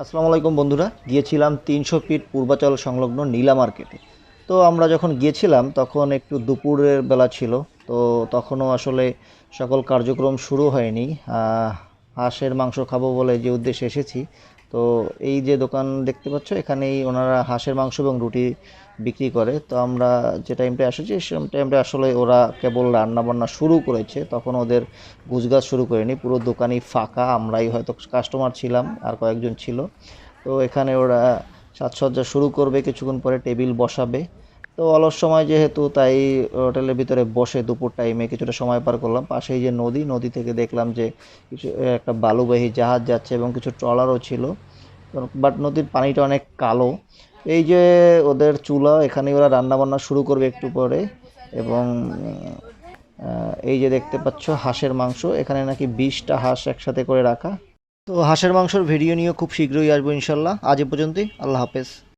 আসসালামু আলাইকুম বন্ধুরা, গিয়েছিলাম ৩০০ ফিট পূর্বাচল সংলগ্ন নীলা মার্কেটে। তো আমরা যখন গিয়েছিলাম তখন একটু দুপুরের বেলা ছিল। তো তখনও আসলে সকল কার্যক্রম শুরু হয়নি। হাঁসের মাংস খাবো বলে যে উদ্দেশ্যে এসেছি। তো এই যে দোকান দেখতে পাচ্ছ, এখানেই ওনারা হাঁসের মাংস এবং রুটি বিক্রি করে। তো আমরা যে টাইমটা এসেছি সে টাইমটা আসলে ওরা কেবল রান্না বান্না শুরু করেছে, তখন ওদের গুজগাছ শুরু করেনি, পুরো দোকানই ফাঁকা, আমরাই হয়তো কাস্টমার ছিলাম আর কয়েকজন ছিল। তো এখানে ওরা সাজসজ্জা শুরু করবে, কিছুক্ষণ পরে টেবিল বসাবে। তো অলস সময় যেহেতু, তাই হোটেলের ভিতরে বসে দুপুর টাইমে কিছুটা সময় পার করলাম। পাশেই যে নদী, নদী থেকে দেখলাম যে কিছু একটা বালুবাহী জাহাজ যাচ্ছে এবং কিছু ট্রলারও ছিল। বাট নদীর পানিটা অনেক কালো। এই যে ওদের চুলা, এখানে ওরা রান্না বান্না শুরু করবে একটু পরে। এবং এই যে দেখতে পাচ্ছ হাঁসের মাংস, এখানে নাকি 20টা হাঁস একসাথে করে রাখা। তো হাঁসের মাংসর ভিডিও নিয়ে খুব শীঘ্রই আসবো ইনশাল্লাহ। আজ এ পর্যন্তই, আল্লাহ হাফেজ।